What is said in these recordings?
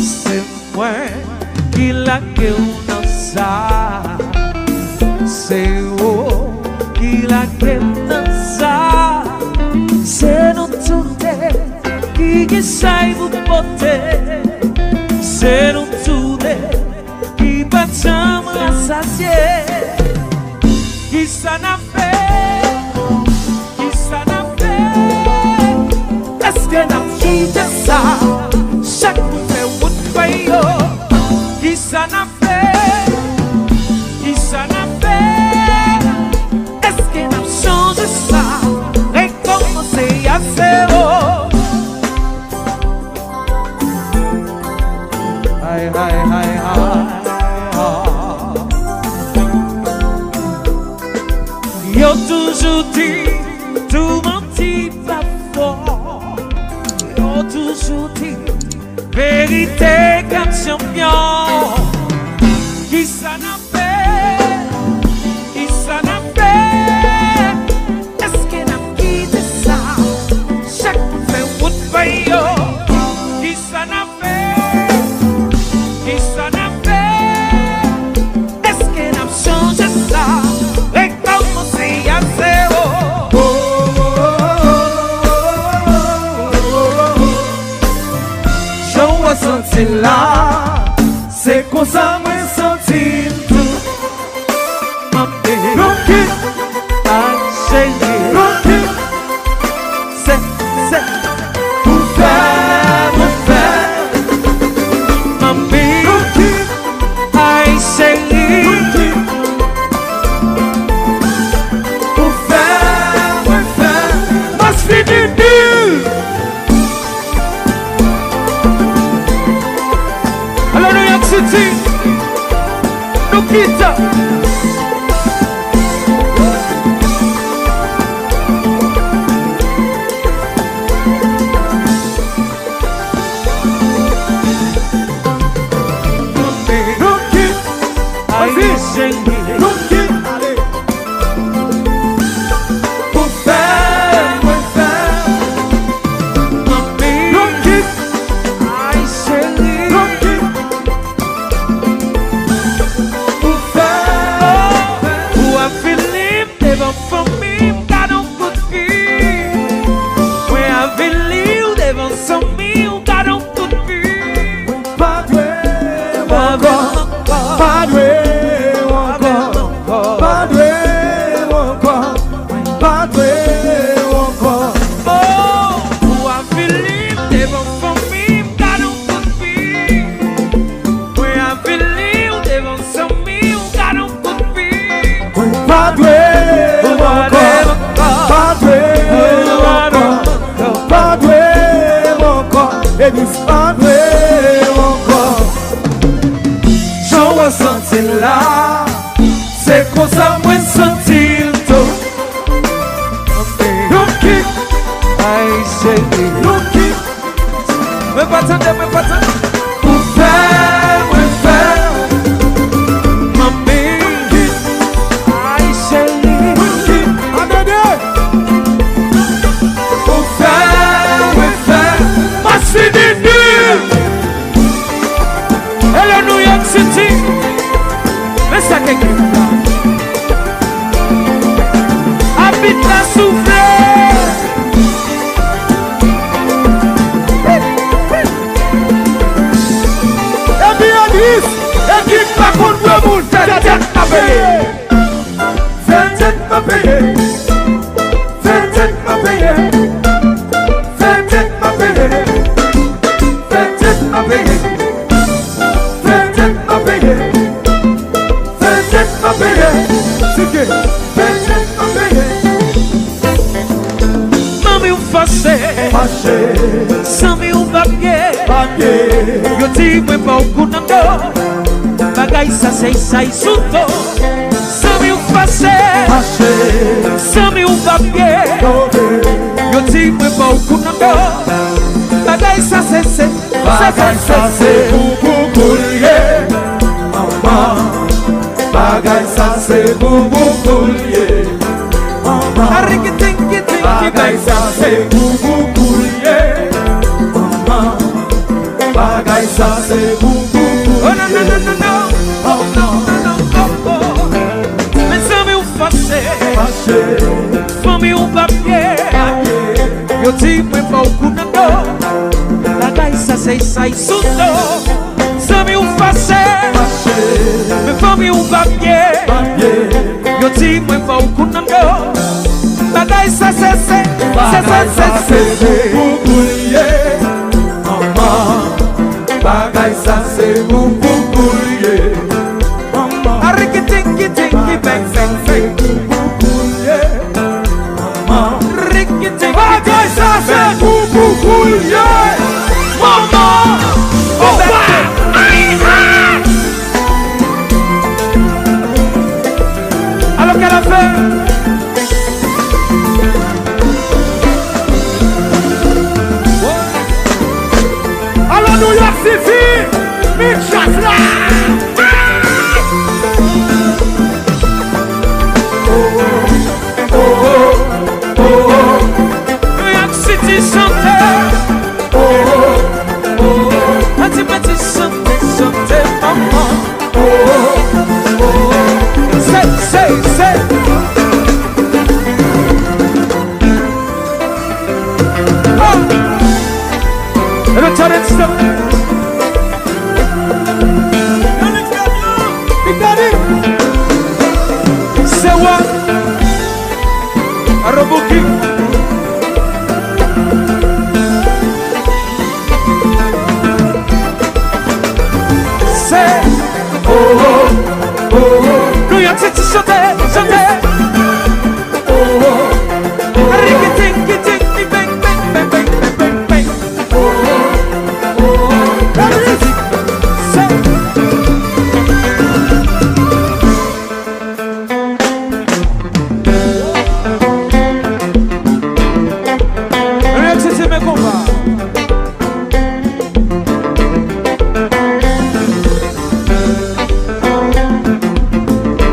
C'est moi qui l'a que dans ça. C'est vous qui l'a que dans ça. C'est nous tous qui savent vous porter. C'est nous tous qui battons rassasier. Qui s'en a fait? Qui s'en a fait? Est-ce que n'a quitté ça? Chaque coup fait route payo. Qui s'en a fait? Qui s'en a fait? Est-ce que n'a changé ça? Recommencer à zéro. Aïe aïe aïe aïe. Yo toujours dit, tout menti pas fort. Yo toujours dit, vérité comme champion. Qui s'en a fait? Qui s'en a fait? Est-ce qu'elle a quitté ça? Chaque coup fait route payo. Qui s'en a fait? Qui s'en a fait? Est-ce qu'elle a changé ça? Recommencer à zéro. Je ressens là, c'est comme ça moi sentir tout. Rocky, Rocky, c'est pour faire, Mami, Rocky, aïe chérie, pour faire, moi je suis du alors New York City, nous quittons. Là, c'est comme ça moi sentir tout. Rocky, aïe chérie, Rocky, me pas attendre, pour faire, Mami, aïe chérie, Rocky, attendez, pour faire, moi je suis du hello New York City. Mais ça quelque habite la souffrance. Et bien dit, et qui pas contre le monde, fait tête m'a payé. Fait tête m'a payé. Fait tête m'a payé. Fait tête m'a payé. Fait tête m'a payé. Fait tête m'a payé. C'est que Mami ou fâché, Sami ou papier, yo dis moi pas au coup d'ando, bagay ça c'est ça sous dos. Sami ou fâché, Sami ou papier, yo dis moi pas au coup d'ando, bagay ça c'est pour couler, maman. bagay sa se bouboulier. Bagay sa se bouboulier. Bagay sa se bouboulier. Oh non, non, non, non, non. Oh non, non, non, oh. Mes amis ou fâché. Famille ou papier. Yo dis moi pas au coup de dos. Bagay sa se saïsundo. Amis ou fâché. Mes famille ou papier. Yo dis moi pas au coup de dos. Bagay sa se bouboulier. Maman, bagay sa se bouboulier. Maman, Ariki-tiki, bang, bang, bang. bouboulier. Maman, Riki-tiki, bagay sa se bouboulier. Maman, oh alors qu'elle a fait. alors New York City, Mick Chasla. New York City chantait. Petit chantait, maman. Say. Oh. Le talent stop. C'est what? Arabuki. C'est New York City chantait. Riki-tiki, bang, bang, bang, bang, bang, bang. New York City me combat.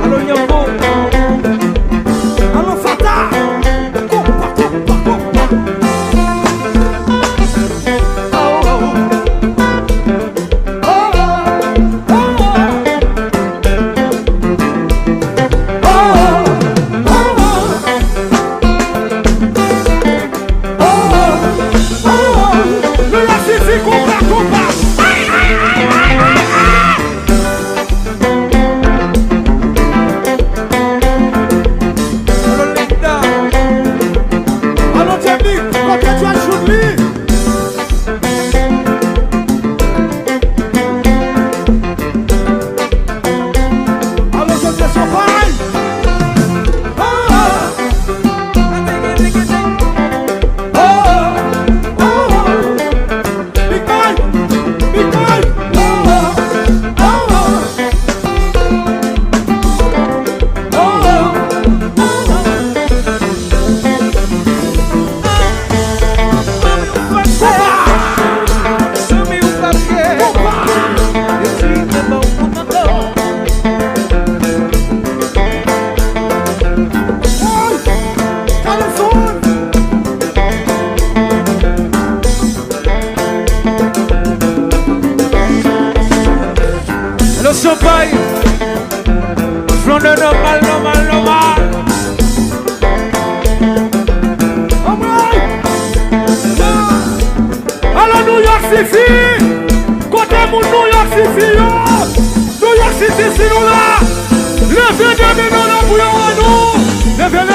Allô Nyambo. Allô Fata. Le champagne, flanc de normal. Alors New York City, côté mon New York City, New York City, c'est nous là. Levez 2 millions de bouillon à nous. Levez.